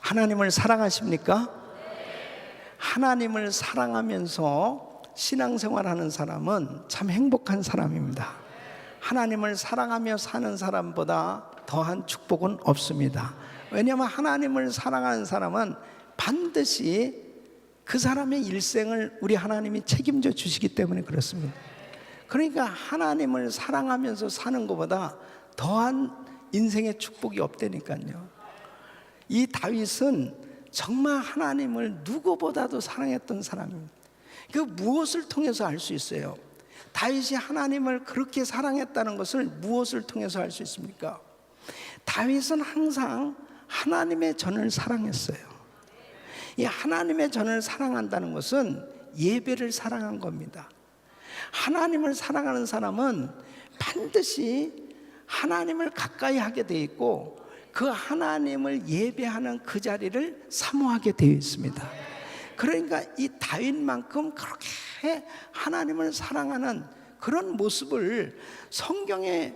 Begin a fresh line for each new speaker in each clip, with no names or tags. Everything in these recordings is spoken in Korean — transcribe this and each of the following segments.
하나님을 사랑하십니까? 하나님을 사랑하면서 신앙생활하는 사람은 참 행복한 사람입니다. 하나님을 사랑하며 사는 사람보다 더한 축복은 없습니다. 왜냐하면 하나님을 사랑하는 사람은 반드시 그 사람의 일생을 우리 하나님이 책임져 주시기 때문에 그렇습니다. 그러니까 하나님을 사랑하면서 사는 것보다 더한 인생의 축복이 없다니까요. 이 다윗은 정말 하나님을 누구보다도 사랑했던 사람입니다. 그 무엇을 통해서 알 수 있어요? 다윗이 하나님을 그렇게 사랑했다는 것을 무엇을 통해서 알 수 있습니까? 다윗은 항상 하나님의 전을 사랑했어요. 이 하나님의 전을 사랑한다는 것은 예배를 사랑한 겁니다. 하나님을 사랑하는 사람은 반드시 하나님을 가까이 하게 돼 있고 그 하나님을 예배하는 그 자리를 사모하게 되어 있습니다. 그러니까 이 다윗만큼 그렇게 하나님을 사랑하는 그런 모습을 성경에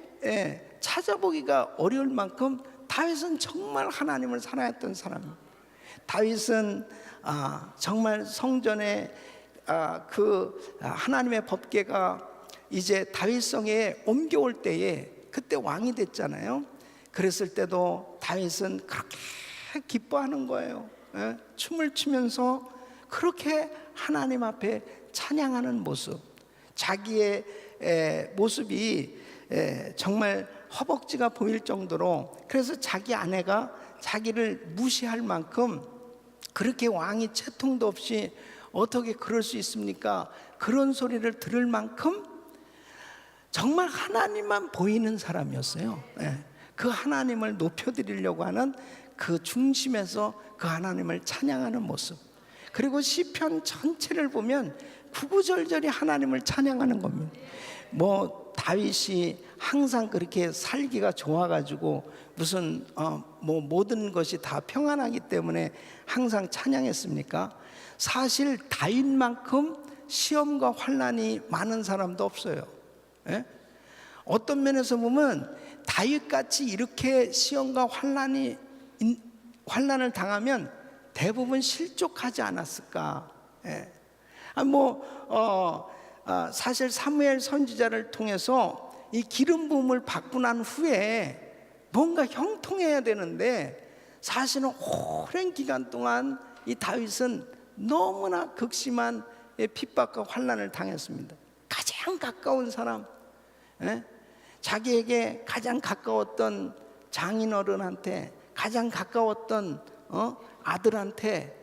찾아보기가 어려울 만큼 다윗은 정말 하나님을 사랑했던 사람입니다. 다윗은 정말 성전에 그 하나님의 법궤가 이제 다윗성에 옮겨올 때에 그때 왕이 됐잖아요. 그랬을 때도 다윗은 그렇게 기뻐하는 거예요. 춤을 추면서 그렇게 하나님 앞에 찬양하는 모습, 자기의 모습이 정말 허벅지가 보일 정도로, 그래서 자기 아내가 자기를 무시할 만큼 그렇게 왕이 채통도 없이 어떻게 그럴 수 있습니까? 그런 소리를 들을 만큼 정말 하나님만 보이는 사람이었어요. 그 하나님을 높여드리려고 하는 그 중심에서 그 하나님을 찬양하는 모습. 그리고 시편 전체를 보면 구구절절히 하나님을 찬양하는 겁니다. 뭐 다윗이 항상 그렇게 살기가 좋아가지고 무슨 뭐 모든 것이 다 평안하기 때문에 항상 찬양했습니까? 사실 다윗만큼 시험과 환난이 많은 사람도 없어요. 어떤 면에서 보면 다윗같이 이렇게 시험과 환난을 당하면 대부분 실족하지 않았을까? 사실 사무엘 선지자를 통해서 이 기름 부음을 받고 난 후에 뭔가 형통해야 되는데 사실은 오랜 기간 동안 이 다윗은 너무나 극심한 핍박과 환난을 당했습니다. 가장 가까운 사람, 자기에게 가장 가까웠던 장인어른한테, 가장 가까웠던 아들한테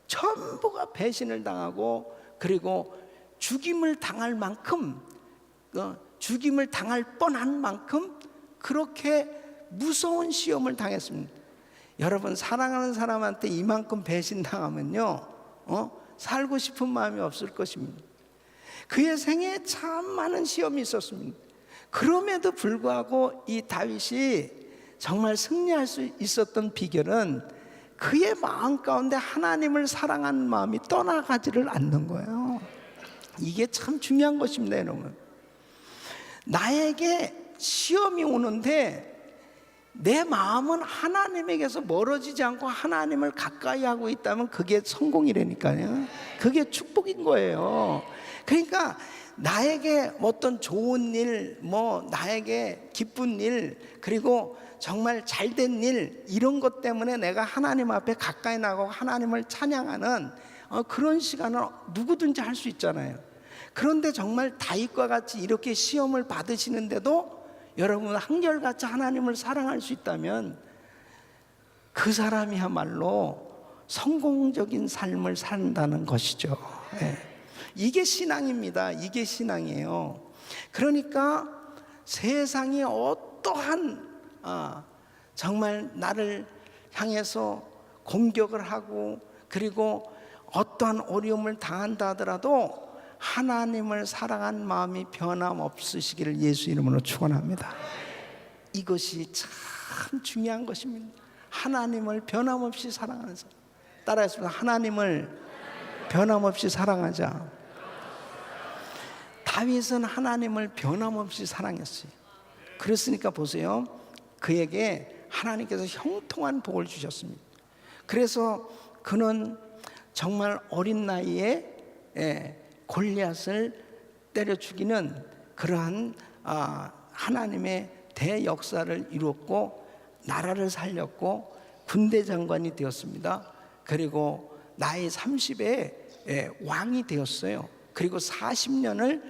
전부가 배신을 당하고, 그리고 죽임을 당할 만큼, 죽임을 당할 뻔한 만큼 그렇게 무서운 시험을 당했습니다. 여러분, 사랑하는 사람한테 이만큼 배신당하면요, 살고 싶은 마음이 없을 것입니다. 그의 생에 참 많은 시험이 있었습니다. 그럼에도 불구하고 이 다윗이 정말 승리할 수 있었던 비결은 그의 마음 가운데 하나님을 사랑하는 마음이 떠나가지를 않는 거예요. 이게 참 중요한 것입니다, 여러분. 나에게 시험이 오는데 내 마음은 하나님에게서 멀어지지 않고 하나님을 가까이 하고 있다면 그게 성공이라니까요. 그게 축복인 거예요. 그러니까 나에게 어떤 좋은 일, 나에게 기쁜 일, 그리고 정말 잘된 일, 이런 것 때문에 내가 하나님 앞에 가까이 나가고 하나님을 찬양하는 그런 시간은 누구든지 할 수 있잖아요. 그런데 정말 다윗과 같이 이렇게 시험을 받으시는데도 여러분 한결같이 하나님을 사랑할 수 있다면 그 사람이야말로 성공적인 삶을 산다는 것이죠. 이게 신앙입니다. 이게 신앙이에요. 그러니까 세상이 어떠한 정말 나를 향해서 공격을 하고, 그리고 어떠한 어려움을 당한다 하더라도 하나님을 사랑하는 마음이 변함없으시기를 예수 이름으로 축원합니다. 이것이 참 중요한 것입니다. 하나님을 변함없이 사랑하는 사람. 따라했습니다. 하나님을 변함없이 사랑하자. 다윗은 하나님을 변함없이 사랑했어요. 그랬으니까 보세요, 그에게 하나님께서 형통한 복을 주셨습니다. 그래서 그는 정말 어린 나이에 골리앗을 때려 죽이는 그러한 하나님의 대역사를 이루었고 나라를 살렸고 군대 장관이 되었습니다. 그리고 나이 30에 왕이 되었어요. 그리고 40년을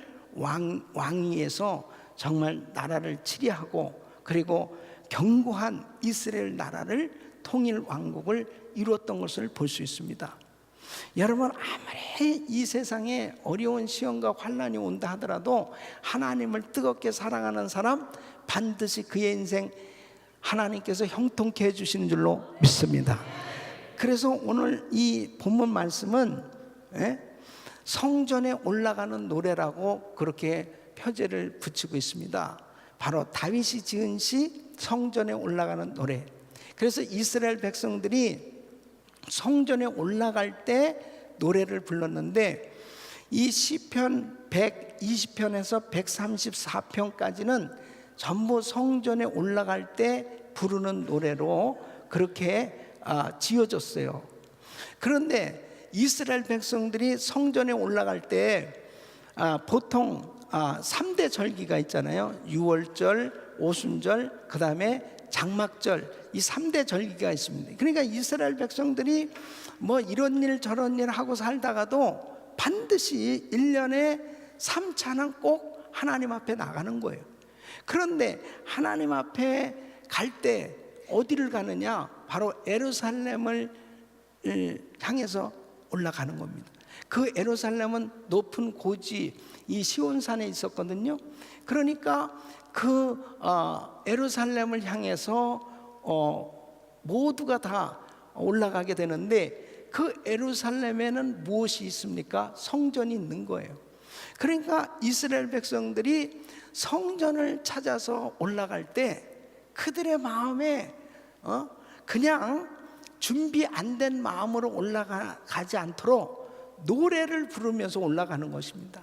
왕위에서 정말 나라를 치리하고 그리고 견고한 이스라엘 나라를 통일 왕국을 이루었던 것을 볼 수 있습니다. 여러분, 아무리 이 세상에 어려운 시험과 환난이 온다 하더라도 하나님을 뜨겁게 사랑하는 사람 반드시 그의 인생 하나님께서 형통케 해주시는 줄로 믿습니다. 그래서 오늘 이 본문 말씀은 성전에 올라가는 노래라고 그렇게 표제를 붙이고 있습니다. 바로 다윗이 지은 시 성전에 올라가는 노래. 그래서 이스라엘 백성들이 성전에 올라갈 때 노래를 불렀는데 이 시편 120편에서 134편까지는 전부 성전에 올라갈 때 부르는 노래로 그렇게 지어졌어요. 그런데 이스라엘 백성들이 성전에 올라갈 때 보통 3대 절기가 있잖아요. 유월절, 오순절, 그 다음에 장막절, 이 3대 절기가 있습니다. 그러니까 이스라엘 백성들이 뭐 이런 일 저런 일 하고 살다가도 반드시 1년에 3차는 꼭 하나님 앞에 나가는 거예요. 그런데 하나님 앞에 갈 때 어디를 가느냐? 바로 예루살렘을 향해서 올라가는 겁니다. 그 예루살렘은 높은 고지 이 시온산에 있었거든요. 그러니까 그 예루살렘을 향해서 모두가 다 올라가게 되는데 그 예루살렘에는 무엇이 있습니까? 성전이 있는 거예요. 그러니까 이스라엘 백성들이 성전을 찾아서 올라갈 때 그들의 마음에 그냥 준비 안 된 마음으로 올라가지 않도록 노래를 부르면서 올라가는 것입니다.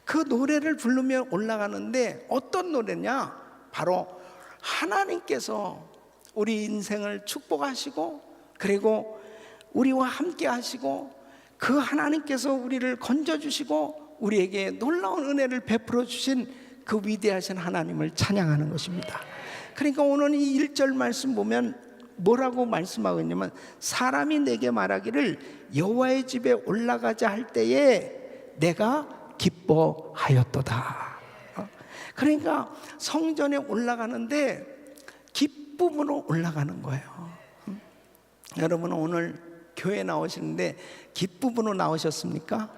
그 노래를 부르며 올라가는데 어떤 노래냐? 바로 하나님께서 우리 인생을 축복하시고 그리고 우리와 함께 하시고 그 하나님께서 우리를 건져주시고 우리에게 놀라운 은혜를 베풀어 주신 그 위대하신 하나님을 찬양하는 것입니다. 그러니까 오늘 이 1절 말씀 보면 뭐라고 말씀하고 있냐면 사람이 내게 말하기를 여호와의 집에 올라가자 할 때에 내가 기뻐하였도다. 그러니까 성전에 올라가는데 기쁨으로 올라가는 거예요. 여러분 오늘 교회 나오시는데 기쁨으로 나오셨습니까?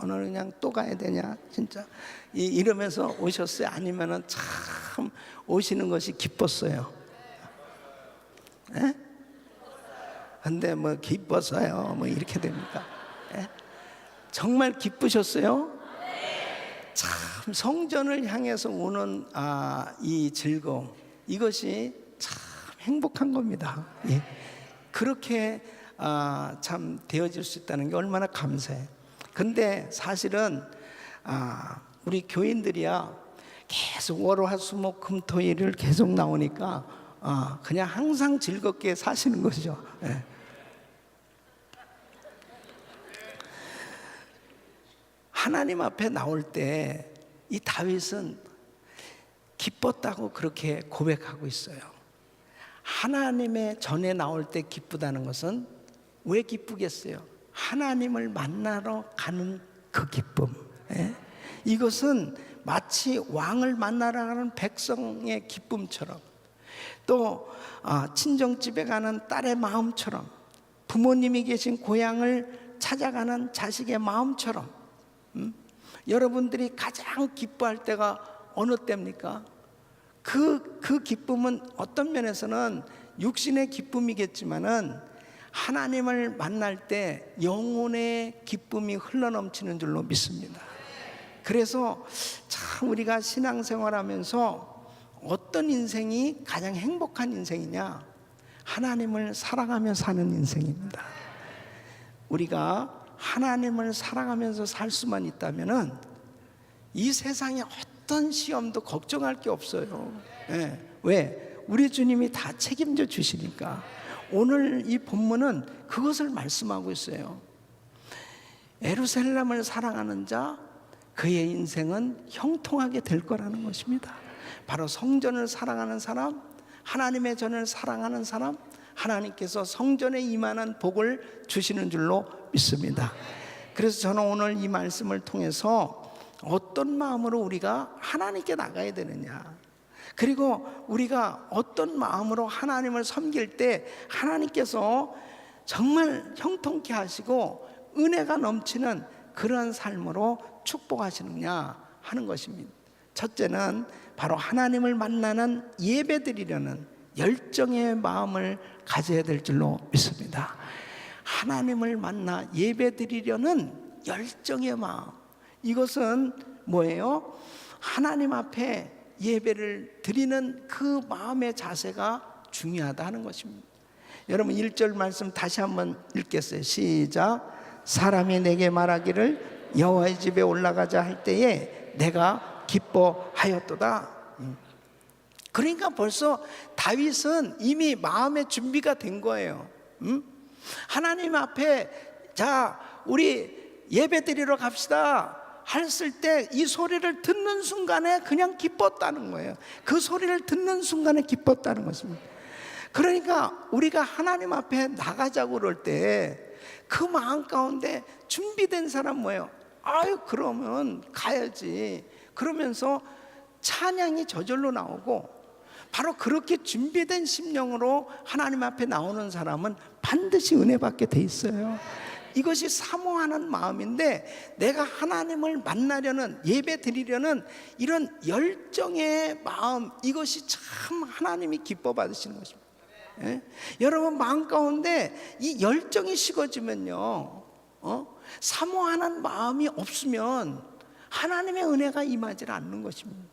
오늘 그냥 또 가야 되냐 진짜 이러면서 오셨어요? 아니면은 참 오시는 것이 기뻤어요? 근데 뭐 기뻤어요 뭐 이렇게 됩니까? 정말 기쁘셨어요? 참 성전을 향해서 오는 이 즐거움 이것이 참 행복한 겁니다. 그렇게 참 되어질 수 있다는 게 얼마나 감사해. 근데 사실은 우리 교인들이야 계속 월화수목금토일을 계속 나오니까 그냥 항상 즐겁게 사시는 거죠. 하나님 앞에 나올 때 이 다윗은 기뻤다고 그렇게 고백하고 있어요. 하나님의 전에 나올 때 기쁘다는 것은 왜 기쁘겠어요? 하나님을 만나러 가는 그 기쁨. 이것은 마치 왕을 만나러 가는 백성의 기쁨처럼 또 친정집에 가는 딸의 마음처럼 부모님이 계신 고향을 찾아가는 자식의 마음처럼 여러분들이 가장 기뻐할 때가 어느 때입니까? 그 기쁨은 어떤 면에서는 육신의 기쁨이겠지만은 하나님을 만날 때 영혼의 기쁨이 흘러넘치는 줄로 믿습니다. 그래서 참 우리가 신앙생활하면서 어떤 인생이 가장 행복한 인생이냐? 하나님을 사랑하며 사는 인생입니다. 우리가 하나님을 사랑하면서 살 수만 있다면은 이 세상에 어떤 시험도 걱정할 게 없어요. 왜? 우리 주님이 다 책임져 주시니까. 오늘 이 본문은 그것을 말씀하고 있어요. 예루살렘을 사랑하는 자, 그의 인생은 형통하게 될 거라는 것입니다. 바로 성전을 사랑하는 사람, 하나님의 전을 사랑하는 사람, 하나님께서 성전에 임하는 복을 주시는 줄로 믿습니다. 그래서 저는 오늘 이 말씀을 통해서 어떤 마음으로 우리가 하나님께 나가야 되느냐, 그리고 우리가 어떤 마음으로 하나님을 섬길 때 하나님께서 정말 형통케 하시고 은혜가 넘치는 그런 삶으로 축복하시느냐 하는 것입니다. 첫째는 바로 하나님을 만나는 예배드리려는 열정의 마음을 가져야 될 줄로 믿습니다. 하나님을 만나 예배드리려는 열정의 마음, 이것은 뭐예요? 하나님 앞에 예배를 드리는 그 마음의 자세가 중요하다 하는 것입니다. 여러분 1절 말씀 다시 한번 읽겠어요. 시작. 사람이 내게 말하기를 여호와의 집에 올라가자 할 때에 내가 기뻐하였도다. 그러니까 벌써 다윗은 이미 마음의 준비가 된 거예요. 하나님 앞에 자 우리 예배 드리러 갑시다 했을 때 이 소리를 듣는 순간에 그냥 기뻤다는 거예요. 그 소리를 듣는 순간에 기뻤다는 것입니다. 그러니까 우리가 하나님 앞에 나가자고 그럴 때 그 마음 가운데 준비된 사람 뭐예요? 아유 그러면 가야지 그러면서 찬양이 저절로 나오고, 바로 그렇게 준비된 심령으로 하나님 앞에 나오는 사람은 반드시 은혜 받게 돼 있어요. 이것이 사모하는 마음인데, 내가 하나님을 만나려는, 예배 드리려는 이런 열정의 마음, 이것이 참 하나님이 기뻐 받으시는 것입니다. 예? 여러분 마음 가운데 이 열정이 식어지면요, 사모하는 마음이 없으면 하나님의 은혜가 임하지 않는 것입니다.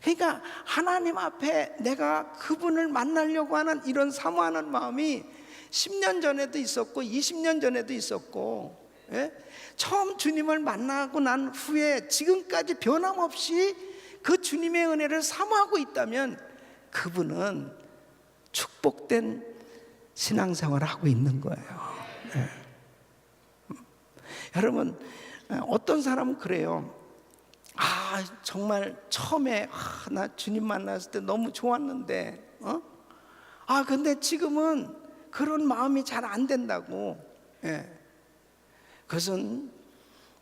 그러니까 하나님 앞에 내가 그분을 만나려고 하는 이런 사모하는 마음이 10년 전에도 있었고 20년 전에도 있었고, 예? 처음 주님을 만나고 난 후에 지금까지 변함없이 그 주님의 은혜를 사모하고 있다면 그분은 축복된 신앙생활을 하고 있는 거예요. 예. 여러분 어떤 사람은 그래요. 정말 처음에 나 주님 만났을 때 너무 좋았는데 근데 지금은 그런 마음이 잘 안 된다고. 예. 그것은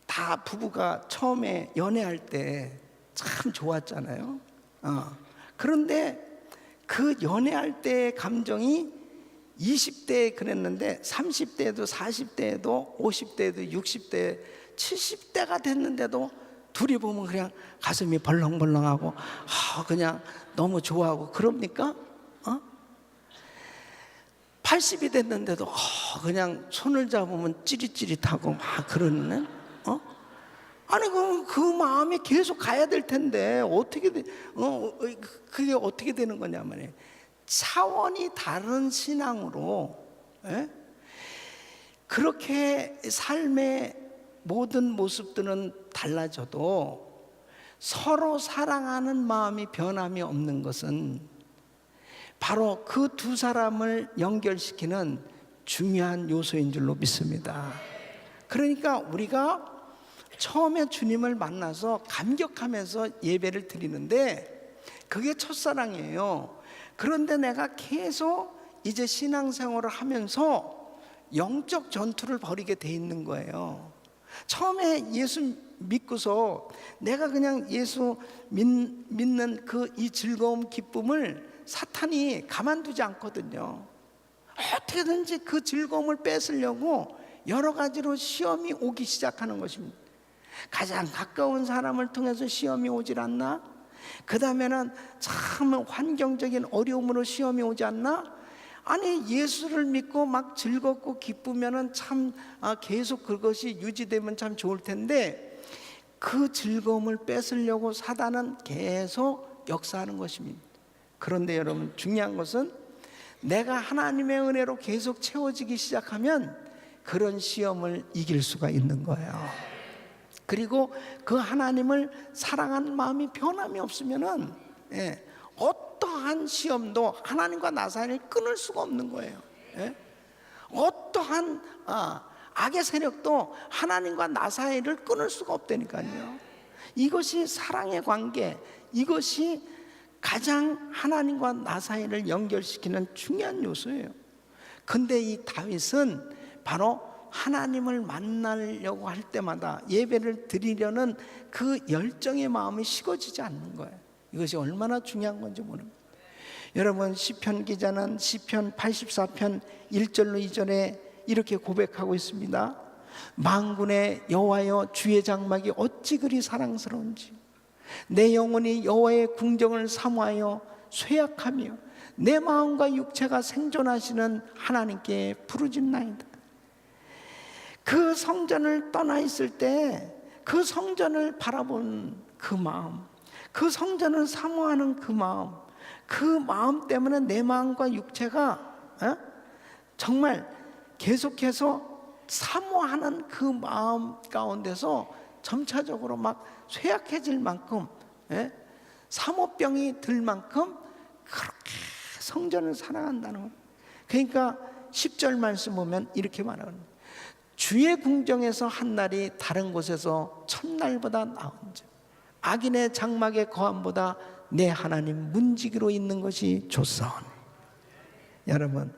다 부부가 처음에 연애할 때 참 좋았잖아요. 그런데 그 연애할 때의 감정이 20대에 그랬는데 30대에도 40대에도 50대에도 60대 70대가 됐는데도 둘이 보면 그냥 가슴이 벌렁벌렁하고 그냥 너무 좋아하고 그럽니까? 80이 됐는데도 그냥 손을 잡으면 찌릿찌릿하고 막 그러는. 아니 그 마음이 계속 가야 될 텐데 어떻게 그게 어떻게 되는 거냐 말이에요. 차원이 다른 신앙으로, 예? 그렇게 삶의 모든 모습들은 달라져도 서로 사랑하는 마음이 변함이 없는 것은 바로 그 두 사람을 연결시키는 중요한 요소인 줄로 믿습니다. 그러니까 우리가 처음에 주님을 만나서 감격하면서 예배를 드리는데 그게 첫사랑이에요. 그런데 내가 계속 이제 신앙생활을 하면서 영적 전투를 벌이게 돼 있는 거예요. 처음에 예수 믿고서 내가 그냥 예수 믿는 그 이 즐거움 기쁨을 사탄이 가만두지 않거든요. 어떻게든지 그 즐거움을 뺏으려고 여러 가지로 시험이 오기 시작하는 것입니다. 가장 가까운 사람을 통해서 시험이 오질 않나? 그 다음에는 참 환경적인 어려움으로 시험이 오지 않나? 아니 예수를 믿고 막 즐겁고 기쁘면은 참 계속 그것이 유지되면 참 좋을 텐데 그 즐거움을 뺏으려고 사단은 계속 역사하는 것입니다. 그런데 여러분 중요한 것은 내가 하나님의 은혜로 계속 채워지기 시작하면 그런 시험을 이길 수가 있는 거예요. 그리고 그 하나님을 사랑하는 마음이 변함이 없으면은 어떠한 시험도 하나님과 나 사이를 끊을 수가 없는 거예요. 예? 어떠한 악의 세력도 하나님과 나 사이를 끊을 수가 없다니까요. 이것이 사랑의 관계, 이것이 가장 하나님과 나 사이를 연결시키는 중요한 요소예요. 근데 이 다윗은 바로 하나님을 만나려고 할 때마다 예배를 드리려는 그 열정의 마음이 식어지지 않는 거예요. 이것이 얼마나 중요한 건지 모릅니다. 여러분, 시편 기자는 시편 84편 1절로 2절에 이렇게 고백하고 있습니다. 만군의 여호와여, 주의 장막이 어찌 그리 사랑스러운지, 내 영혼이 여호와의 궁정을 사모하여 쇠약하며 내 마음과 육체가 생존하시는 하나님께 부르짖나이다. 그 성전을 떠나 있을 때 그 성전을 바라본 그 마음, 그 성전을 사모하는 그 마음 때문에 내 마음과 육체가 정말 계속해서 사모하는 그 마음 가운데서 점차적으로 막 쇠약해질 만큼, 사모병이 들 만큼 그렇게 성전을 사랑한다는 거예요. 그러니까 10절 말씀 보면 이렇게 말합니다. 주의 궁정에서 한 날이 다른 곳에서 첫날보다 나은즉, 악인의 장막의 거함보다 내 하나님 문지기로 있는 것이 좋사오니. 여러분,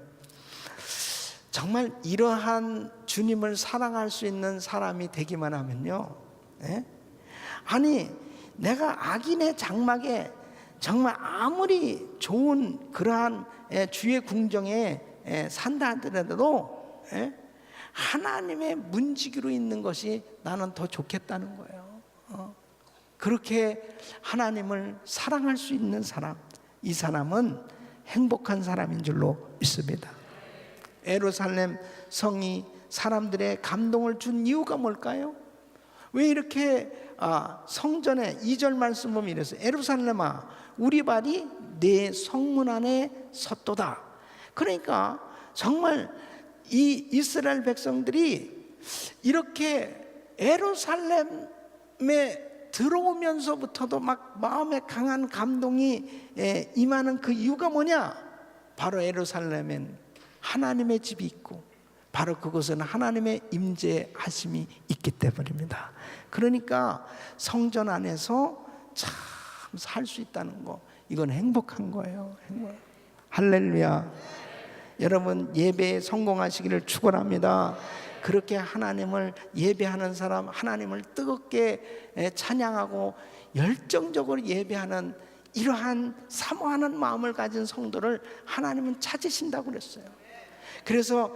정말 이러한 주님을 사랑할 수 있는 사람이 되기만 하면요, 아니 내가 악인의 장막에 정말 아무리 좋은 그러한 주의 궁정에 산다 하더라도 하나님의 문지기로 있는 것이 나는 더 좋겠다는 거예요. 그렇게 하나님을 사랑할 수 있는 사람, 이 사람은 행복한 사람인 줄로 믿습니다. 예루살렘 성이 사람들의 감동을 준 이유가 뭘까요? 왜 이렇게 성전에 2절 말씀 보면 이랬어요. 예루살렘아, 우리 발이 네 성문 안에 섰도다. 그러니까 정말 이 이스라엘 백성들이 이렇게 예루살렘에 들어오면서부터도 막 마음에 강한 감동이 임하는 그 이유가 뭐냐? 바로 예루살렘엔 하나님의 집이 있고, 바로 그것은 하나님의 임재하심이 있기 때문입니다. 그러니까 성전 안에서 참 살 수 있다는 거, 이건 행복한 거예요. 할렐루야. 여러분, 예배에 성공하시기를 축원합니다. 그렇게 하나님을 예배하는 사람, 하나님을 뜨겁게 찬양하고 열정적으로 예배하는 이러한 사모하는 마음을 가진 성도를 하나님은 찾으신다고 그랬어요. 그래서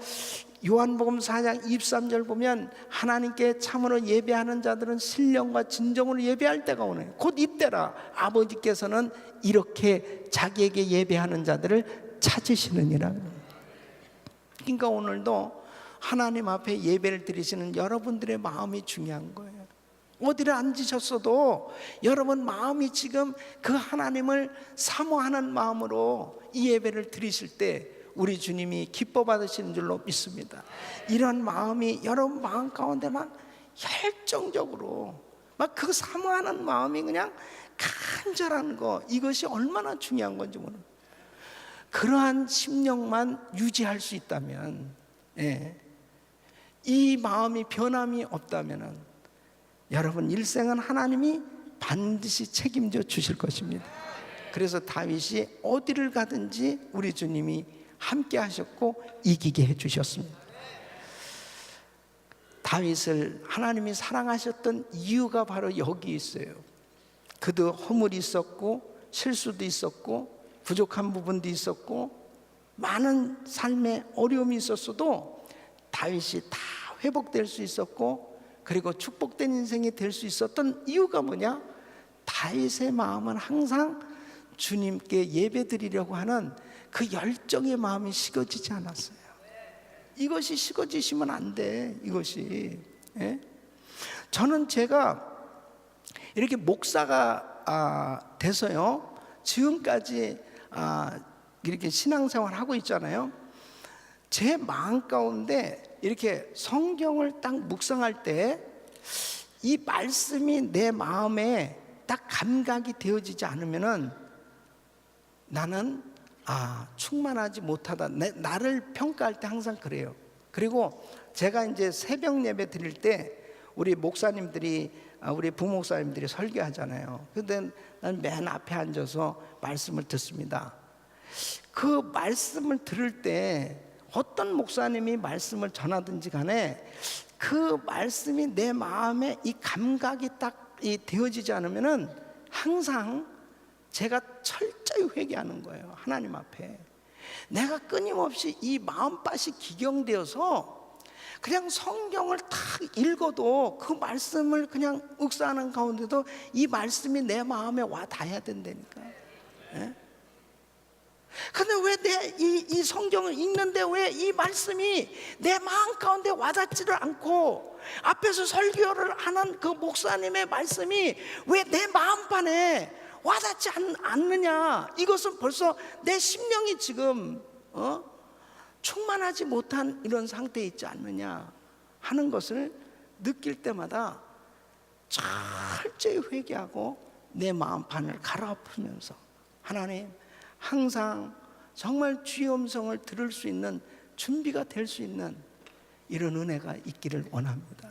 요한복음 4장 23절 보면 하나님께 참으로 예배하는 자들은 신령과 진정으로 예배할 때가 오네. 곧 이때라. 아버지께서는 이렇게 자기에게 예배하는 자들을 찾으시느니라. 그러니까 오늘도 하나님 앞에 예배를 드리시는 여러분들의 마음이 중요한 거예요. 어디를 앉으셨어도 여러분 마음이 지금 그 하나님을 사모하는 마음으로 이 예배를 드리실 때 우리 주님이 기뻐 받으시는 줄로 믿습니다. 이런 마음이 여러분 마음 가운데 막 열정적으로 막 그 사모하는 마음이 그냥 간절한 거, 이것이 얼마나 중요한 건지 모릅니다. 그러한 심령만 유지할 수 있다면, 이 마음이 변함이 없다면 여러분 일생은 하나님이 반드시 책임져 주실 것입니다. 그래서 다윗이 어디를 가든지 우리 주님이 함께 하셨고 이기게 해주셨습니다. 다윗을 하나님이 사랑하셨던 이유가 바로 여기 있어요. 그도 허물이 있었고 실수도 있었고 부족한 부분도 있었고 많은 삶의 어려움이 있었어도 다윗이 다 회복될 수 있었고, 그리고 축복된 인생이 될 수 있었던 이유가 뭐냐? 다윗의 마음은 항상 주님께 예배드리려고 하는 그 열정의 마음이 식어지지 않았어요. 이것이 식어지시면 안 돼. 이것이. 저는 제가 이렇게 목사가 돼서요, 지금까지 이렇게 신앙생활 하고 있잖아요. 제 마음 가운데 이렇게 성경을 딱 묵상할 때 이 말씀이 내 마음에 딱 감각이 되어지지 않으면은 나는 충만하지 못하다. 나를 평가할 때 항상 그래요. 그리고 제가 이제 새벽 예배 드릴 때 우리 목사님들이, 우리 부목사님들이 설교하잖아요. 근데 난 맨 앞에 앉아서 말씀을 듣습니다. 그 말씀을 들을 때 어떤 목사님이 말씀을 전하든지 간에 그 말씀이 내 마음에 이 감각이 딱 되어지지 않으면은 항상 제가 철저히 회개하는 거예요. 하나님 앞에 내가 끊임없이 이 마음밭이 기경되어서 그냥 성경을 딱 읽어도 그 말씀을 그냥 묵상하는 가운데도 이 말씀이 내 마음에 와 닿아야 된다니까. 근데 왜 이 성경을 읽는데 왜 이 말씀이 내 마음 가운데 와닿지를 않고 앞에서 설교를 하는 그 목사님의 말씀이 왜 내 마음판에 와닿지 않느냐? 이것은 벌써 내 심령이 지금 충만하지 못한 이런 상태에 있지 않느냐 하는 것을 느낄 때마다 철저히 회개하고 내 마음판을 갈아엎으면서 하나님, 항상 정말 주의 음성을 들을 수 있는 준비가 될 수 있는 이런 은혜가 있기를 원합니다.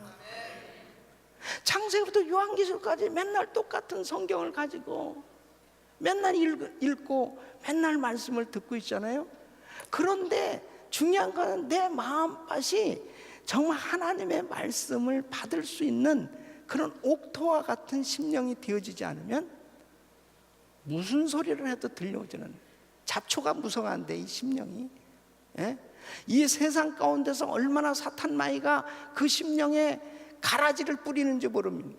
창세기부터 요한계시록까지 맨날 똑같은 성경을 가지고 맨날 읽고 맨날 말씀을 듣고 있잖아요. 그런데 중요한 것은 내 마음밭이 정말 하나님의 말씀을 받을 수 있는 그런 옥토와 같은 심령이 되어지지 않으면 무슨 소리를 해도 들려오지는, 잡초가 무성한데 이 심령이, 이 세상 가운데서 얼마나 사탄 마귀가 그 심령에 가라지를 뿌리는지 모릅니다.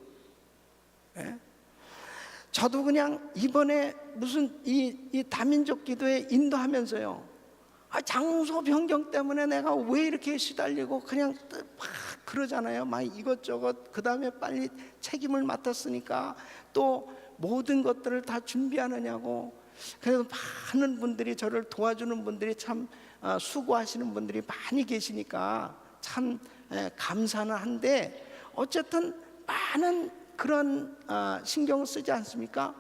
저도 그냥 이번에 무슨 이 다민족 기도에 인도하면서요, 장소 변경 때문에 내가 왜 이렇게 시달리고 그냥 막 그러잖아요. 막 이것저것. 그 다음에 빨리 책임을 맡았으니까 또 모든 것들을 다 준비하느냐고. 그래서 많은 분들이, 저를 도와주는 분들이 참 수고하시는 분들이 많이 계시니까 참 감사는 한데, 어쨌든 많은 그런 신경 쓰지 않습니까?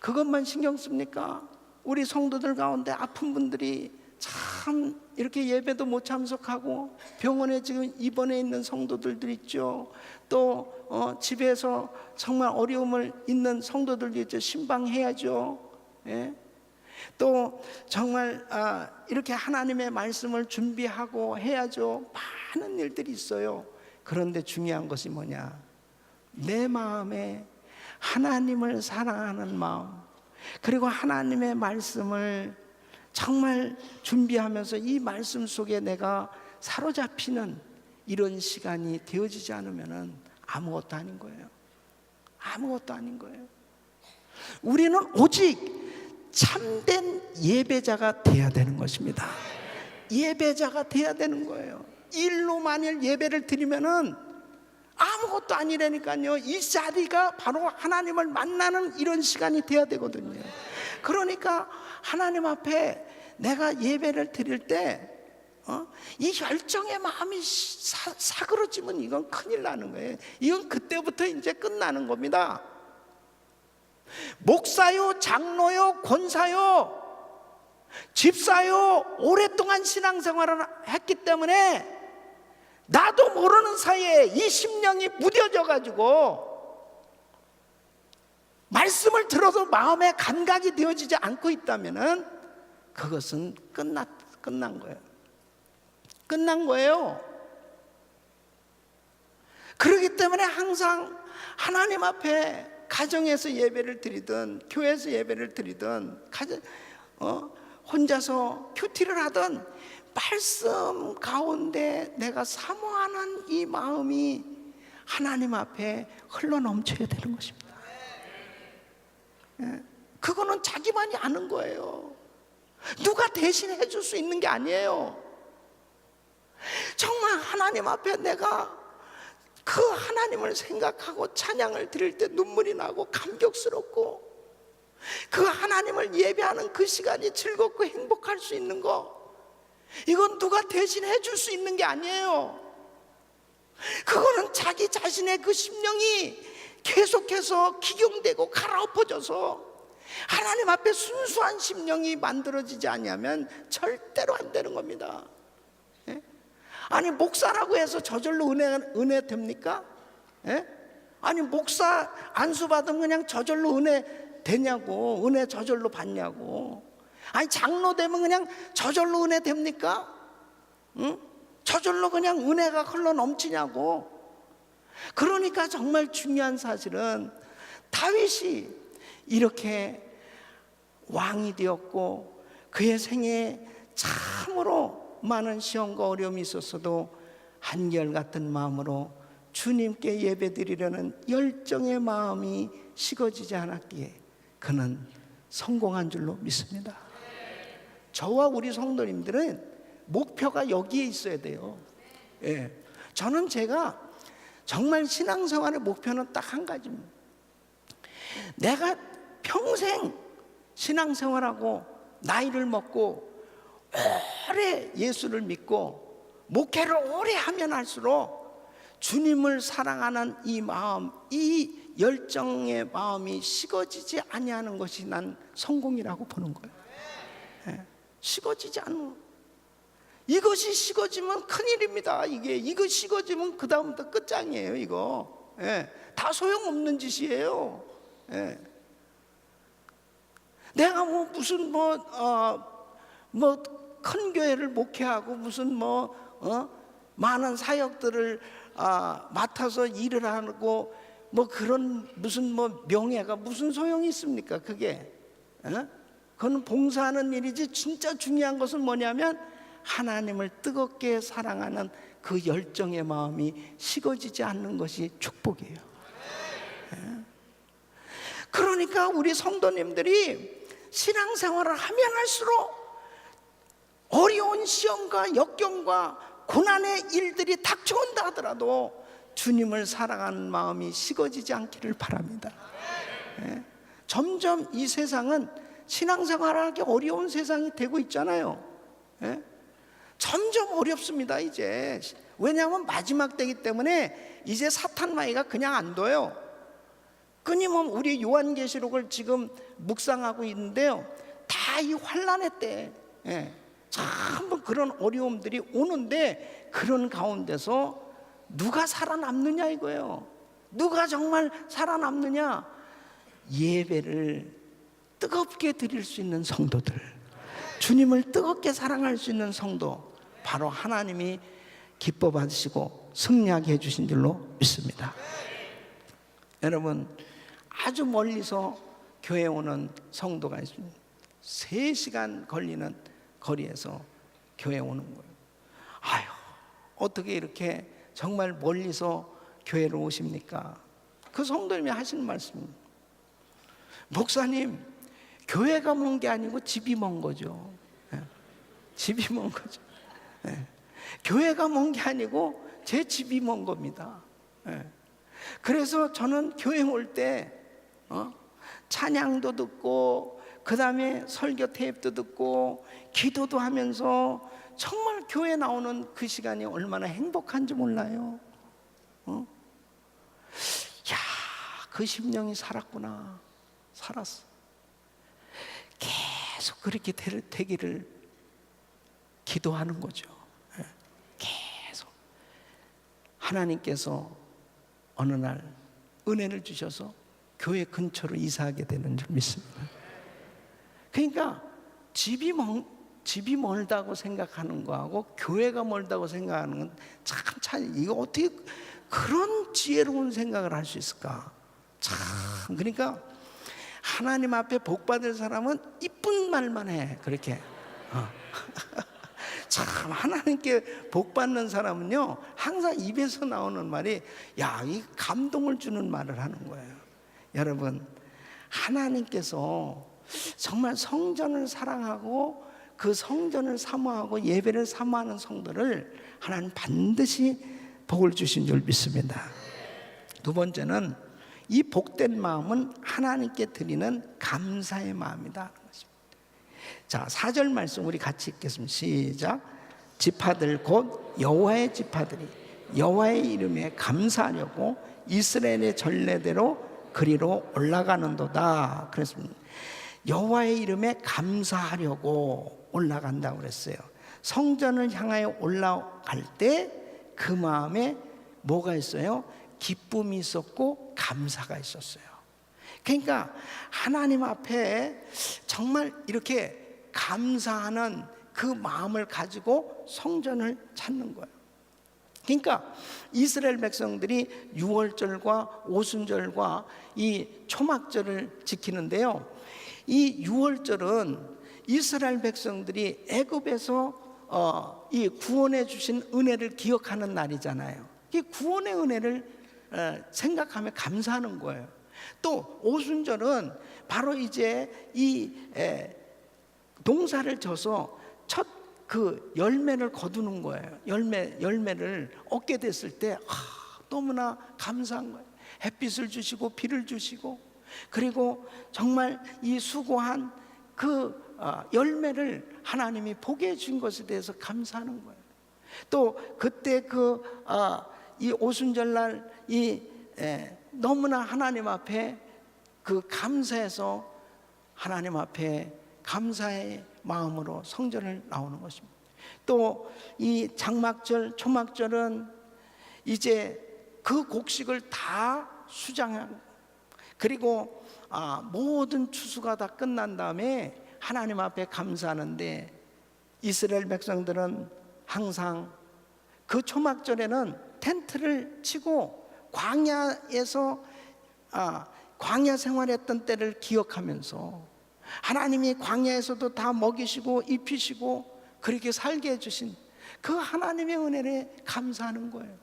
그것만 신경 씁니까? 우리 성도들 가운데 아픈 분들이 참 이렇게 예배도 못 참석하고 병원에 지금 입원해 있는 성도들도 있죠. 또 집에서 정말 어려움을 있는 성도들도 있죠. 신방해야죠. 또 정말 이렇게 하나님의 말씀을 준비하고 해야죠. 많은 일들이 있어요. 그런데 중요한 것이 뭐냐? 내 마음에 하나님을 사랑하는 마음, 그리고 하나님의 말씀을 정말 준비하면서 이 말씀 속에 내가 사로잡히는 이런 시간이 되어지지 않으면 아무것도 아닌 거예요. 아무것도 아닌 거예요. 우리는 오직 참된 예배자가 돼야 되는 것입니다. 예배자가 돼야 되는 거예요. 일로 만일 예배를 드리면은 아무것도 아니라니까요. 이 자리가 바로 하나님을 만나는 이런 시간이 돼야 되거든요. 그러니까 하나님 앞에 내가 예배를 드릴 때 이 열정의 마음이 사그러지면 이건 큰일 나는 거예요. 이건 그때부터 이제 끝나는 겁니다. 목사요, 장로요, 권사요, 집사요, 오랫동안 신앙생활을 했기 때문에 나도 모르는 사이에 이 심령이 무뎌져 가지고 말씀을 들어도 마음에 감각이 되어지지 않고 있다면은 그것은 끝난 거예요. 끝난 거예요. 그렇기 때문에 항상 하나님 앞에 가정에서 예배를 드리든 교회에서 예배를 드리든 혼자서 큐티를 하든 말씀 가운데 내가 사모하는 이 마음이 하나님 앞에 흘러넘쳐야 되는 것입니다. 그거는 자기만이 아는 거예요. 누가 대신 해줄 수 있는 게 아니에요. 정말 하나님 앞에 내가 그 하나님을 생각하고 찬양을 드릴 때 눈물이 나고 감격스럽고, 그 하나님을 예배하는 그 시간이 즐겁고 행복할 수 있는 거, 이건 누가 대신 해줄 수 있는 게 아니에요. 그거는 자기 자신의 그 심령이 계속해서 기경되고 갈아엎어져서 하나님 앞에 순수한 심령이 만들어지지 않으면 절대로 안 되는 겁니다. 예? 아니 목사라고 해서 저절로 은혜 됩니까? 예? 아니 목사 안수 받으면 그냥 저절로 은혜 되냐고, 은혜 저절로 받냐고. 아니 장로 되면 그냥 저절로 은혜 됩니까? 응? 저절로 그냥 은혜가 흘러 넘치냐고. 그러니까 정말 중요한 사실은 다윗이 이렇게 왕이 되었고 그의 생애에 참으로 많은 시험과 어려움이 있었어도 한결같은 마음으로 주님께 예배드리려는 열정의 마음이 식어지지 않았기에 그는 성공한 줄로 믿습니다. 저와 우리 성도님들은 목표가 여기에 있어야 돼요. 예. 저는 제가 정말 신앙생활의 목표는 딱 한 가지입니다. 내가 평생 신앙생활하고 나이를 먹고 오래 예수를 믿고 목회를 오래 하면 할수록 주님을 사랑하는 이 마음, 이 열정의 마음이 식어지지 아니하는 것이 난 성공이라고 보는 거예요. 예. 식어지지 않는, 이것이 식어지면 큰일입니다. 이거 식어지면 그 다음부터 끝장이에요. 이거 예. 다 소용없는 짓이에요. 예. 내가 무슨 큰 교회를 목회하고 무슨 많은 사역들을 맡아서 일을 하고 그런 무슨 명예가 무슨 소용이 있습니까? 그게 그건 봉사하는 일이지. 진짜 중요한 것은 뭐냐면 하나님을 뜨겁게 사랑하는 그 열정의 마음이 식어지지 않는 것이 축복이에요. 그러니까 우리 성도님들이 신앙생활을 하면 할수록 어려운 시험과 역경과 고난의 일들이 닥쳐온다 하더라도 주님을 사랑하는 마음이 식어지지 않기를 바랍니다. 점점 이 세상은 신앙생활하기 어려운 세상이 되고 있잖아요. 점점 어렵습니다. 이제 왜냐하면 마지막 때이기 때문에 이제 사탄 마귀가 그냥 안 둬요. 끊임없이 우리 요한계시록을 지금 묵상하고 있는데요, 다 이 환난의 때 전부 그런 어려움들이 오는데 그런 가운데서 누가 살아남느냐 이거예요. 누가 정말 살아남느냐? 예배를 뜨겁게 드릴 수 있는 성도들, 주님을 뜨겁게 사랑할 수 있는 성도, 바로 하나님이 기뻐 받으시고 승리하게 해주신 줄로 믿습니다. 여러분, 아주 멀리서 교회에 오는 성도가 있습니다. 3시간 걸리는 거리에서 교회에 오는 거예요. 아유, 어떻게 이렇게 정말 멀리서 교회로 오십니까? 그 성도님이 하시는 말씀입니다. 목사님, 교회가 먼 게 아니고 집이 먼 거죠. 집이 먼 거죠. 교회가 먼 게 아니고 제 집이 먼 겁니다. 그래서 저는 교회 올 때 찬양도 듣고 그 다음에 설교 테이프도 듣고 기도도 하면서 정말 교회 나오는 그 시간이 얼마나 행복한지 몰라요. 야, 그 심령이 살았구나. 살았어. 계속 그렇게 되기를 기도하는 거죠. 계속 하나님께서 어느 날 은혜를 주셔서 교회 근처로 이사하게 되는 줄 믿습니다. 그러니까 집이 멀다고 생각하는 거하고 교회가 멀다고 생각하는 건 참 차이. 이거 어떻게 그런 지혜로운 생각을 할 수 있을까? 참. 그러니까 하나님 앞에 복 받을 사람은 이쁜 말만 해. 그렇게. 참 하나님께 복 받는 사람은요, 항상 입에서 나오는 말이 이 감동을 주는 말을 하는 거예요. 여러분, 하나님께서 정말 성전을 사랑하고 그 성전을 사모하고 예배를 사모하는 성도를 하나님 반드시 복을 주신 줄 믿습니다. 두 번째는 이 복된 마음은 하나님께 드리는 감사의 마음이다. 자, 4절 말씀 우리 같이 읽겠습니다. 시작. 지파들 곧 여호와의 지파들이 여호와의 이름에 감사하려고 이스라엘의 전례대로 그리로 올라가는도다. 그랬습니다. 여호와의 이름에 감사하려고 올라간다고 그랬어요. 성전을 향하여 올라갈 때 그 마음에 뭐가 있어요? 기쁨이 있었고 감사가 있었어요. 그러니까 하나님 앞에 정말 이렇게 감사하는 그 마음을 가지고 성전을 찾는 거예요. 그러니까 이스라엘 백성들이 유월절과 오순절과 이 초막절을 지키는데요, 이 유월절은 이스라엘 백성들이 애굽에서 이 구원해 주신 은혜를 기억하는 날이잖아요. 이 구원의 은혜를 생각하며 감사하는 거예요. 또 오순절은 바로 이제 이 농사를 져서 첫 그 열매를 거두는 거예요. 열매를 얻게 됐을 때 너무나 감사한 거예요. 햇빛을 주시고 비를 주시고, 그리고 정말 이 수고한 그 열매를 하나님이 보게 해준 것에 대해서 감사하는 거예요. 또 그때 이 오순절날 너무나 하나님 앞에 그 감사해서 하나님 앞에 감사의 마음으로 성전을 나오는 것입니다. 또 이 장막절, 초막절은 이제 그 곡식을 다 수장하고, 그리고 모든 추수가 다 끝난 다음에 하나님 앞에 감사하는데, 이스라엘 백성들은 항상 그 초막절에는 텐트를 치고 광야에서 광야 생활했던 때를 기억하면서 하나님이 광야에서도 다 먹이시고 입히시고 그렇게 살게 해주신 그 하나님의 은혜에 감사하는 거예요.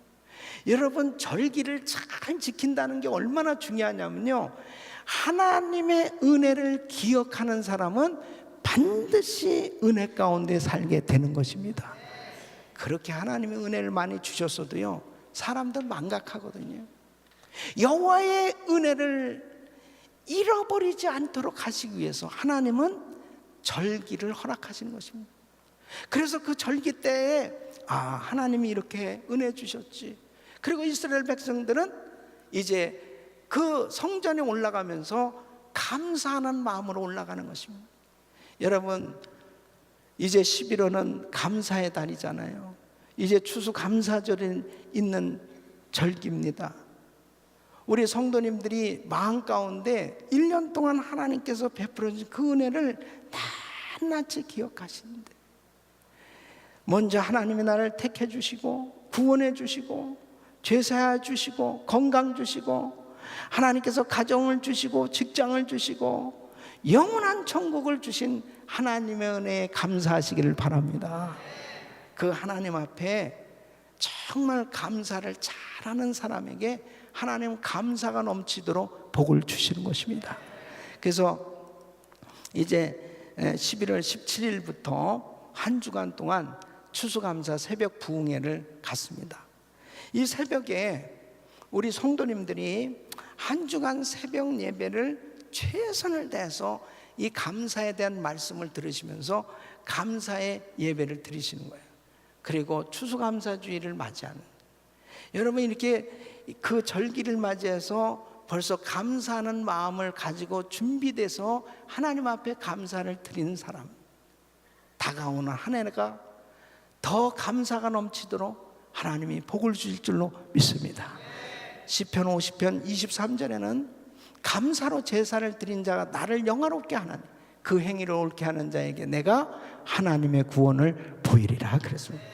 여러분, 절기를 잘 지킨다는 게 얼마나 중요하냐면요, 하나님의 은혜를 기억하는 사람은 반드시 은혜 가운데 살게 되는 것입니다. 그렇게 하나님의 은혜를 많이 주셨어도요, 사람들 망각하거든요. 여호와의 은혜를 잃어버리지 않도록 하시기 위해서 하나님은 절기를 허락하시는 것입니다. 그래서 그 절기 때에 하나님이 이렇게 은혜 주셨지. 그리고 이스라엘 백성들은 이제 그 성전에 올라가면서 감사하는 마음으로 올라가는 것입니다. 여러분, 이제 11월은 감사의 달이잖아요. 이제 추수감사절이 있는 절기입니다. 우리 성도님들이 마음 가운데 1년 동안 하나님께서 베풀어 주신 그 은혜를 낱낱이 기억하시는데, 먼저 하나님의 나를 택해 주시고 구원해 주시고 죄사해 주시고 건강 주시고 하나님께서 가정을 주시고 직장을 주시고 영원한 천국을 주신 하나님의 은혜에 감사하시기를 바랍니다. 그 하나님 앞에 정말 감사를 잘하는 사람에게 하나님은 감사가 넘치도록 복을 주시는 것입니다. 그래서 이제 11월 17일부터 한 주간 동안 추수감사 새벽 부흥회를 갖습니다. 이 새벽에 우리 성도님들이 한 주간 새벽 예배를 최선을 다해서 이 감사에 대한 말씀을 들으시면서 감사의 예배를 드리시는 거예요. 그리고 추수감사주의를 맞이하는, 여러분 이렇게 그 절기를 맞이해서 벌써 감사하는 마음을 가지고 준비돼서 하나님 앞에 감사를 드리는 사람, 다가오는 한 해가 더 감사가 넘치도록 하나님이 복을 주실 줄로 믿습니다. 시편 50편 23절에는 감사로 제사를 드린 자가 나를 영화롭게 하는 그 행위를 옳게 하는 자에게 내가 하나님의 구원을 보이리라 그랬습니다.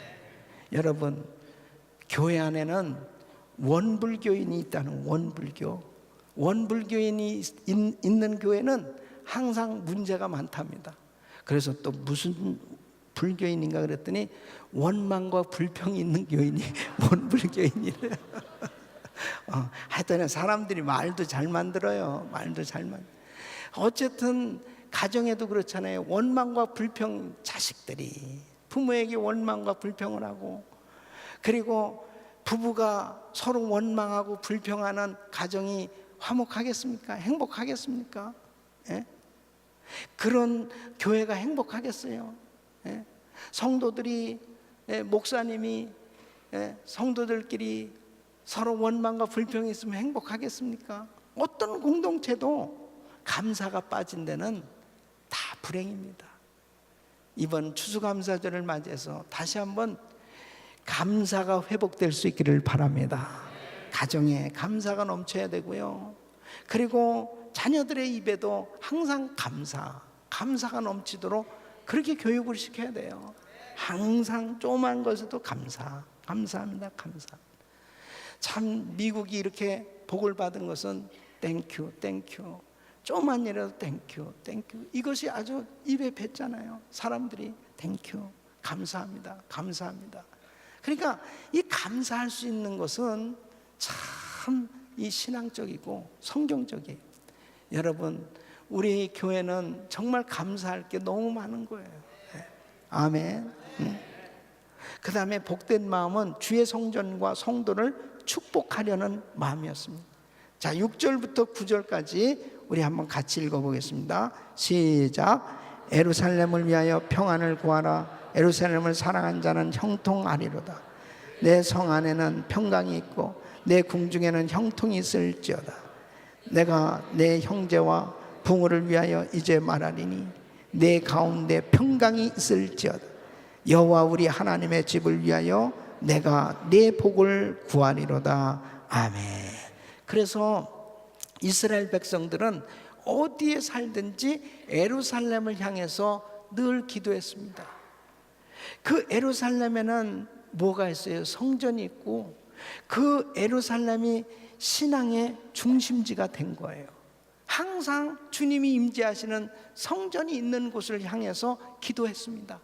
여러분, 교회 안에는 원불교인이 있다는, 원불교인이 있는 교회는 항상 문제가 많답니다. 그래서 또 무슨 불교인인가 그랬더니 원망과 불평이 있는 교인이 원불교인이래. 하여튼 사람들이 말도 잘 만들어요. 어쨌든 가정에도 그렇잖아요. 원망과 불평, 자식들이 부모에게 원망과 불평을 하고, 그리고 부부가 서로 원망하고 불평하는 가정이 화목하겠습니까? 행복하겠습니까? 예? 그런 교회가 행복하겠어요? 예? 성도들이, 목사님이, 성도들끼리 서로 원망과 불평이 있으면 행복하겠습니까? 어떤 공동체도 감사가 빠진 데는 불행입니다. 이번 추수감사절을 맞이해서 다시 한번 감사가 회복될 수 있기를 바랍니다. 가정에 감사가 넘쳐야 되고요. 그리고 자녀들의 입에도 항상 감사가 넘치도록 그렇게 교육을 시켜야 돼요. 항상 조그만 것에도 감사합니다. 참 미국이 이렇게 복을 받은 것은 땡큐 조그만 일이라도 땡큐 이것이 아주 입에 뱉잖아요. 사람들이 땡큐 감사합니다. 그러니까 이 감사할 수 있는 것은 참 이 신앙적이고 성경적이에요. 여러분, 우리 교회는 정말 감사할 게 너무 많은 거예요. 아멘. 그 다음에 복된 마음은 주의 성전과 성도를 축복하려는 마음이었습니다. 자, 6절부터 9절까지 우리 한번 같이 읽어보겠습니다. 시작. 예루살렘을 위하여 평안을 구하라. 예루살렘을 사랑한 자는 형통하리로다. 내 성 안에는 평강이 있고 내 궁중에는 형통이 있을지어다. 내가 내 형제와 부모를 위하여 이제 말하리니 내 가운데 평강이 있을지어다. 여호와 우리 하나님의 집을 위하여 내가 내 복을 구하리로다. 아멘. 그래서 이스라엘 백성들은 어디에 살든지 예루살렘을 향해서 늘 기도했습니다. 그 예루살렘에는 뭐가 있어요? 성전이 있고 그 예루살렘이 신앙의 중심지가 된 거예요. 항상 주님이 임재하시는 성전이 있는 곳을 향해서 기도했습니다.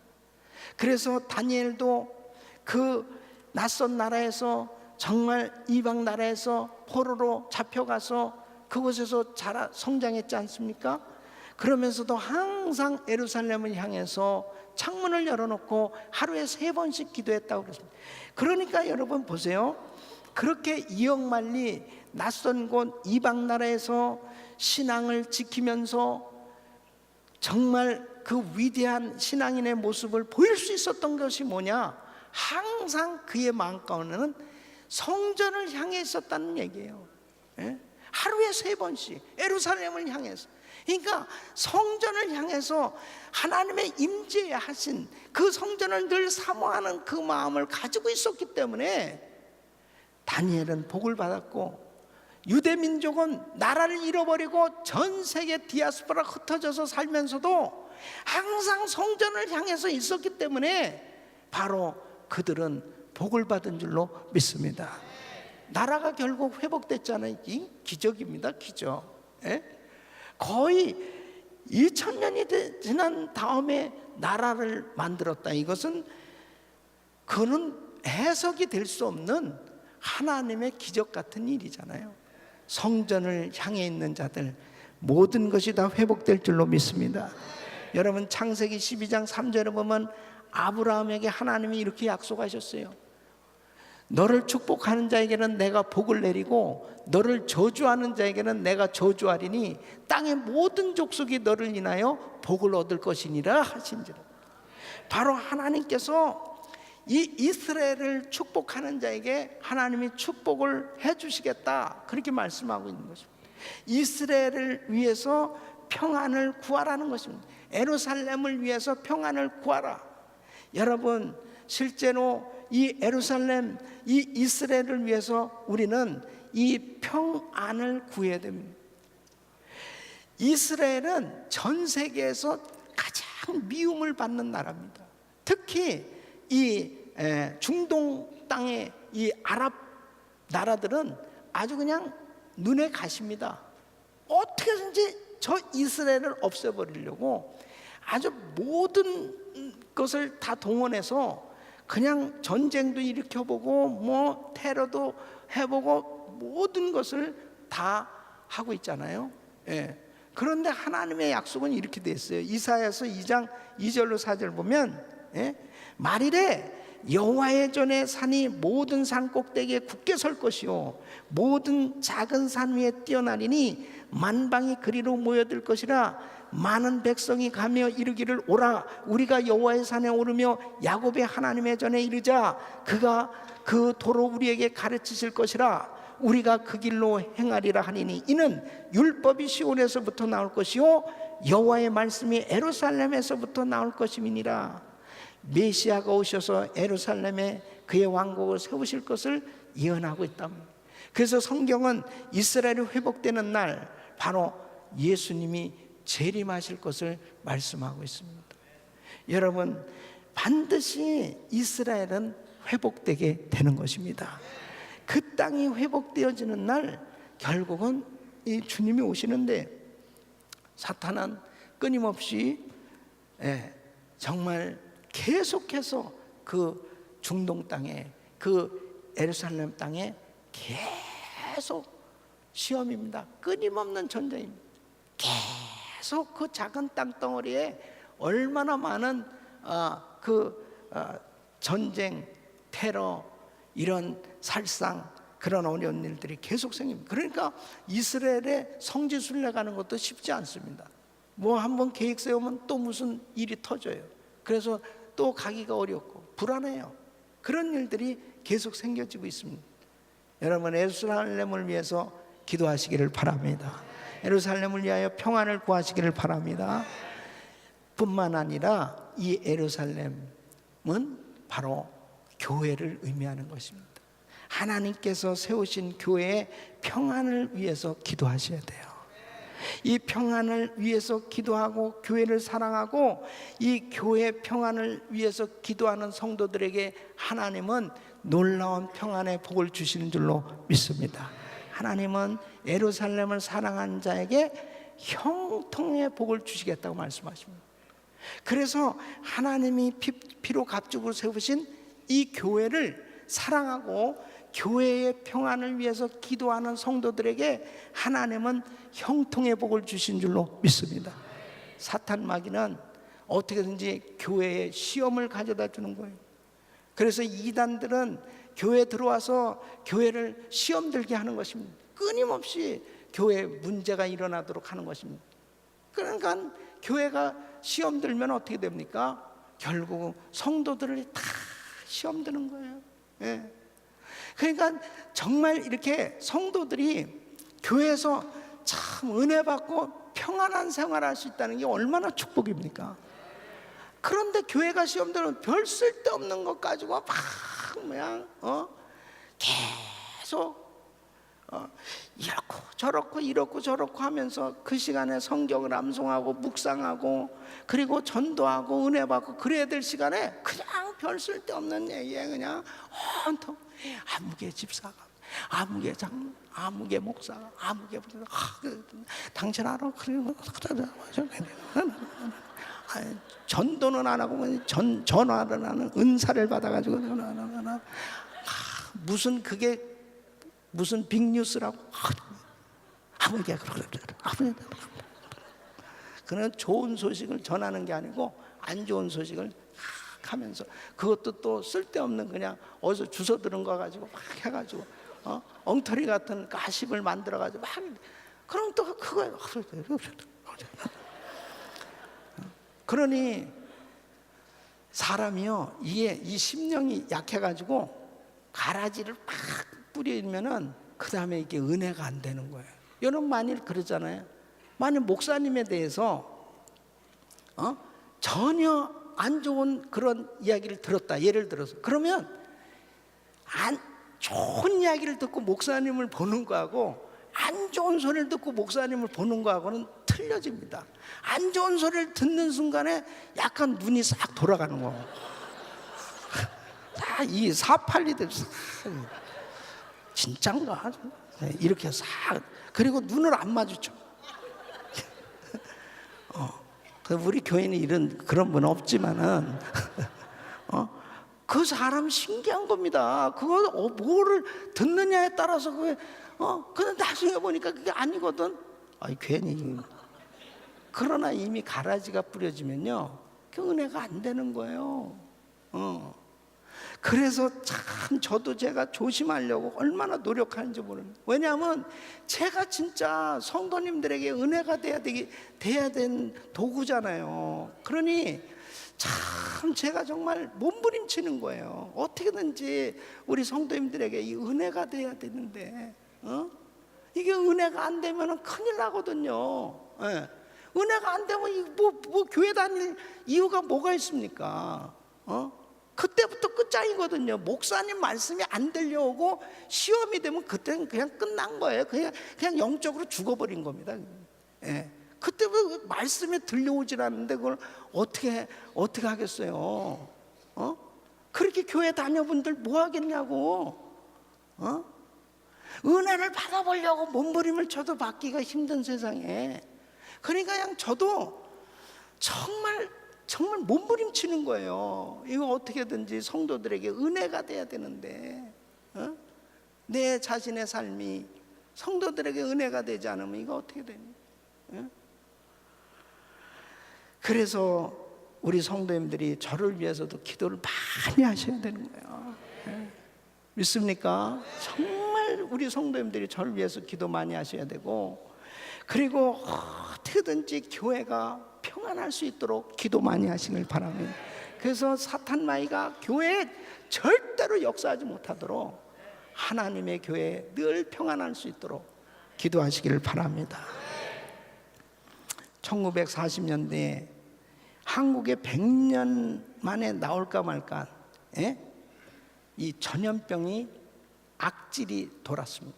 그래서 다니엘도 그 낯선 나라에서 정말 이방 나라에서 포로로 잡혀가서 그곳에서 자라 성장했지 않습니까? 그러면서도 항상 예루살렘을 향해서 창문을 열어놓고 하루에 3번씩 기도했다고 그랬습니다. 그러니까 여러분 보세요. 그렇게 이역만리 낯선 곳 이방 나라에서 신앙을 지키면서 정말 그 위대한 신앙인의 모습을 보일 수 있었던 것이 뭐냐? 항상 그의 마음 가운데는 성전을 향해 있었다는 얘기예요. 하루에 3번씩 예루살렘을 향해서. 그러니까 성전을 향해서 하나님의 임재하신 그 성전을 늘 사모하는 그 마음을 가지고 있었기 때문에 다니엘은 복을 받았고, 유대민족은 나라를 잃어버리고 전 세계 디아스포라 흩어져서 살면서도 항상 성전을 향해서 있었기 때문에 바로 그들은 복을 받은 줄로 믿습니다. 나라가 결국 회복됐잖아요. 이 기적입니다. 기적. 거의 2000년이 지난 다음에 나라를 만들었다. 이것은 그는 해석이 될 수 없는 하나님의 기적 같은 일이잖아요. 성전을 향해 있는 자들 모든 것이 다 회복될 줄로 믿습니다. 여러분, 창세기 12장 3절에 보면 아브라함에게 하나님이 이렇게 약속하셨어요. 너를 축복하는 자에게는 내가 복을 내리고 너를 저주하는 자에게는 내가 저주하리니 땅의 모든 족속이 너를 인하여 복을 얻을 것이니라 하신지라. 바로 하나님께서 이 이스라엘을 축복하는 자에게 하나님이 축복을 해주시겠다, 그렇게 말씀하고 있는 것입니다. 이스라엘을 위해서 평안을 구하라는 것입니다. 예루살렘을 위해서 평안을 구하라. 여러분, 실제로 이 예루살렘, 이 이스라엘을 위해서 우리는 이 평안을 구해야 됩니다. 이스라엘은 전 세계에서 가장 미움을 받는 나라입니다. 특히 이 중동 땅의 이 아랍 나라들은 아주 그냥 눈에 가십니다. 어떻게든지 저 이스라엘을 없애버리려고 아주 모든 것을 다 동원해서 그냥 전쟁도 일으켜보고 뭐 테러도 해보고 모든 것을 다 하고 있잖아요. 그런데 하나님의 약속은 이렇게 돼 있어요. 이사야서 2장 2절로 4절 보면 말이래 여호와의 전에 산이 모든 산 꼭대기에 굳게 설 것이요 모든 작은 산 위에 뛰어나리니 만방이 그리로 모여들 것이라. 많은 백성이 가며 이르기를 오라 우리가 여호와의 산에 오르며 야곱의 하나님의 전에 이르자. 그가 그 도로 우리에게 가르치실 것이라. 우리가 그 길로 행하리라 하니니 이는 율법이 시온에서부터 나올 것이요 여호와의 말씀이 예루살렘에서부터 나올 것임이니라. 메시아가 오셔서 예루살렘에 그의 왕국을 세우실 것을 예언하고 있다. 그래서 성경은 이스라엘이 회복되는 날 바로 예수님이 재림하실 것을 말씀하고 있습니다. 여러분, 반드시 이스라엘은 회복되게 되는 것입니다. 그 땅이 회복되어지는 날 결국은 이 주님이 오시는데, 사탄은 끊임없이 정말 계속해서 그 중동 땅에, 그 예루살렘 땅에 계속 시험입니다. 끊임없는 전쟁입니다. 계속 그 작은 땅덩어리에 얼마나 많은 전쟁, 테러, 이런 살상, 그런 어려운 일들이 계속 생깁니다. 그러니까 이스라엘의 성지순례 가는 것도 쉽지 않습니다. 뭐 한번 계획 세우면 또 무슨 일이 터져요. 그래서 또 가기가 어렵고 불안해요. 그런 일들이 계속 생겨지고 있습니다. 여러분, 예루살렘을 위해서 기도하시기를 바랍니다. 예루살렘을 위하여 평안을 구하시기를 바랍니다. 뿐만 아니라 이 예루살렘은 바로 교회를 의미하는 것입니다. 하나님께서 세우신 교회의 평안을 위해서 기도하셔야 돼요. 이 평안을 위해서 기도하고 교회를 사랑하고 이 교회 평안을 위해서 기도하는 성도들에게 하나님은 놀라운 평안의 복을 주시는 줄로 믿습니다. 하나님은 예루살렘을 사랑한 자에게 형통의 복을 주시겠다고 말씀하십니다. 그래서 하나님이 피로 값주고 세우신 이 교회를 사랑하고 교회의 평안을 위해서 기도하는 성도들에게 하나님은 형통의 복을 주신 줄로 믿습니다. 사탄 마귀는 어떻게든지 교회에 시험을 가져다 주는 거예요. 그래서 이단들은 교회에 들어와서 교회를 시험 들게 하는 것입니다. 끊임없이 교회에 문제가 일어나도록 하는 것입니다. 그러니까 교회가 시험 들면 어떻게 됩니까? 결국 성도들을 다 시험 드는 거예요. 예. 그러니까 정말 이렇게 성도들이 교회에서 참 은혜 받고 평안한 생활할 수 있다는 게 얼마나 축복입니까? 그런데 교회가 시험 들면 별 쓸데없는 것 가지고 막 그냥 계속 이렇고 저렇고 하면서 그 시간에 성경을 암송하고 묵상하고 그리고 전도하고 은혜 받고 그래야 될 시간에 그냥 별 쓸데없는 얘기에 그냥 온통 아무개 집사가, 아무개 장로, 아무개 목사가, 아무개 당신 알아? 전도는 안 하고 전화를 하는 은사를 받아가지고 무슨 그게 무슨 빅뉴스라고 아무개 그는 좋은 소식을 전하는 게 아니고 안 좋은 소식을 하면서 그것도 또 쓸데없는 그냥 어디서 주워 들은 거 가지고 막 해가지고 엉터리 같은 가십을 만들어가지고 막 그럼 또 그거에 그러니 사람이요 이 심령이 약해가지고 가라지를 막 뿌리면은 그 다음에 이게 은혜가 안 되는 거예요. 여러분 만일 그러잖아요. 만일 목사님에 대해서 전혀 안 좋은 그런 이야기를 들었다. 예를 들어서 그러면 안 좋은 이야기를 듣고 목사님을 보는 거하고 안 좋은 소리를 듣고 목사님을 보는 거하고는 틀려집니다. 안 좋은 소리를 듣는 순간에 약간 눈이 싹 돌아가는 거고 이 사팔리들 진짠가 이렇게 싹 그리고 눈을 안 마주쳐. 우리 교회는 그런 분 없지만은 그 사람 신기한 겁니다. 그거 뭐를 듣느냐에 따라서 근데 나중에 보니까 그게 아니거든. 괜히. 그러나 이미 가라지가 뿌려지면요, 그 은혜가 안 되는 거예요. 그래서 참 저도 제가 조심하려고 얼마나 노력하는지 모릅니다. 왜냐하면 제가 진짜 성도님들에게 은혜가 돼야 된 도구잖아요. 그러니 참 제가 정말 몸부림치는 거예요. 어떻게든지 우리 성도님들에게 이 은혜가 돼야 되는데 이게 은혜가 안 되면 큰일 나거든요. 예. 은혜가 안 되면 뭐 교회 다닐 이유가 뭐가 있습니까? 그때부터 끝장이거든요. 목사님 말씀이 안 들려오고 시험이 되면 그때는 그냥 끝난 거예요. 그냥 영적으로 죽어버린 겁니다. 예. 그때부터 말씀이 들려오질 않는데 그걸 어떻게 하겠어요? 그렇게 교회 다녀분들 뭐 하겠냐고? 은혜를 받아보려고 몸부림을 쳐도 받기가 힘든 세상에, 그러니까 그냥 저도 정말 몸부림치는 거예요. 이거 어떻게든지 성도들에게 은혜가 돼야 되는데, 내 자신의 삶이 성도들에게 은혜가 되지 않으면 이거 어떻게 되니? 그래서 우리 성도님들이 저를 위해서도 기도를 많이 하셔야 되는 거예요. 믿습니까? 정말 우리 성도님들이 저를 위해서 기도 많이 하셔야 되고, 그리고 어떻게든지 교회가 평안할 수 있도록 기도 많이 하시길 바랍니다. 그래서 사탄 마귀가 교회에 절대로 역사하지 못하도록 하나님의 교회에 늘 평안할 수 있도록 기도하시기를 바랍니다. 1940년대에 한국에 100년 만에 나올까 말까 이 전염병이 악질이 돌았습니다.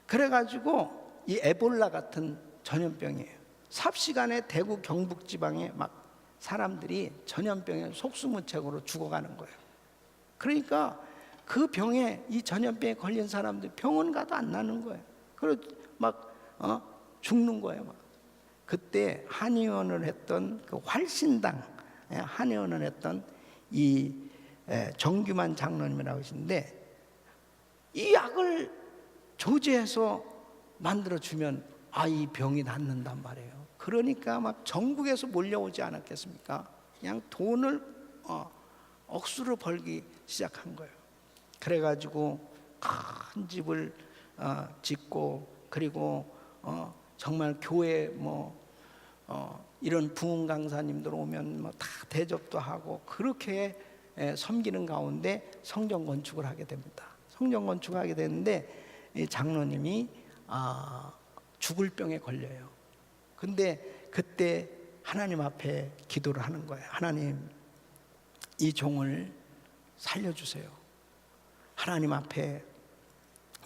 그래가지고 이 에볼라 같은 전염병이에요. 삽시간에 대구 경북 지방에 막 사람들이 전염병에 속수무책으로 죽어가는 거예요. 그러니까 그 병에, 이 전염병에 걸린 사람들 병원 가도 안 나는 거예요. 그리고 막 죽는 거예요. 막. 그때 한의원을 했던 그 활신당 한의원을 했던 이 정규만 장로님이라고 하시는데, 이 약을 조제해서 만들어주면 이 병이 낫는단 말이에요. 그러니까 막 전국에서 몰려오지 않았겠습니까? 그냥 돈을 억수로 벌기 시작한 거예요. 그래가지고 큰 집을 짓고, 그리고 정말 교회 이런 부흥 강사님들 오면 다 대접도 하고 그렇게 섬기는 가운데 성전 건축을 하게 됩니다. 성전 건축을 하게 되는데 이 장로님이 죽을 병에 걸려요. 근데 그때 하나님 앞에 기도를 하는 거예요. 하나님, 이 종을 살려주세요. 하나님 앞에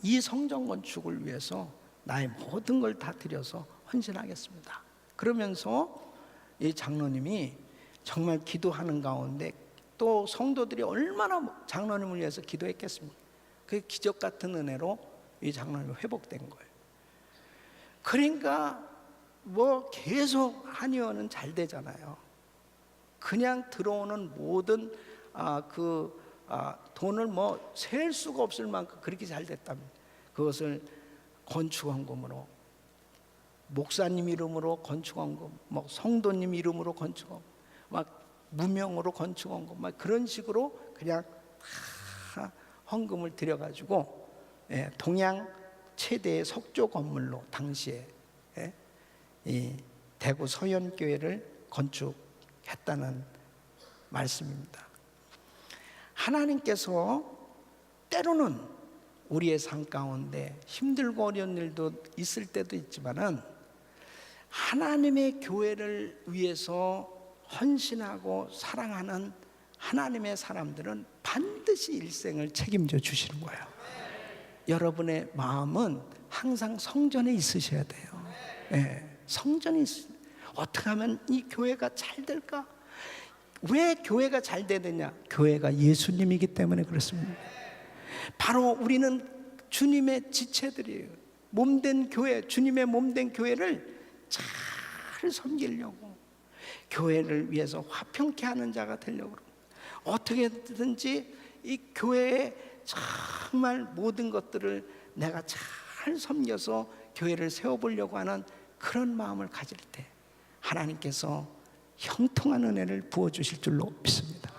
이 성전 건축을 위해서 나의 모든 걸 다 드려서 헌신하겠습니다. 그러면서 이 장로님이 정말 기도하는 가운데, 또 성도들이 얼마나 장로님을 위해서 기도했겠습니까? 그 기적 같은 은혜로 이 장로님이 회복된 거예요. 그러니까 계속 한의원은 잘 되잖아요. 그냥 들어오는 모든 돈을 셀 수가 없을 만큼 그렇게 잘 됐답니다. 그것을 건축원금으로, 목사님 이름으로 건축원금, 성도님 이름으로 건축원금, 무명으로 건축원금, 그런 식으로 그냥 다 헌금을 들여가지고 동양 최대의 석조 건물로 당시에 이 대구 서현교회를 건축했다는 말씀입니다. 하나님께서 때로는 우리의 삶 가운데 힘들고 어려운 일도 있을 때도 있지만은, 하나님의 교회를 위해서 헌신하고 사랑하는 하나님의 사람들은 반드시 일생을 책임져 주시는 거예요. 여러분의 마음은 항상 성전에 있으셔야 돼요. 성전에 어떻게 하면 이 교회가 잘 될까? 왜 교회가 잘 되느냐? 교회가 예수님이기 때문에 그렇습니다. 바로 우리는 주님의 지체들이에요. 몸된 교회, 주님의 몸된 교회를 잘 섬기려고, 교회를 위해서 화평케 하는 자가 되려고, 어떻게든지 이 교회에 정말 모든 것들을 내가 잘 섬겨서 교회를 세워보려고 하는 그런 마음을 가질 때 하나님께서 형통한 은혜를 부어주실 줄로 믿습니다.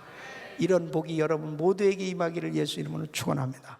이런 복이 여러분 모두에게 임하기를 예수 이름으로 축원합니다.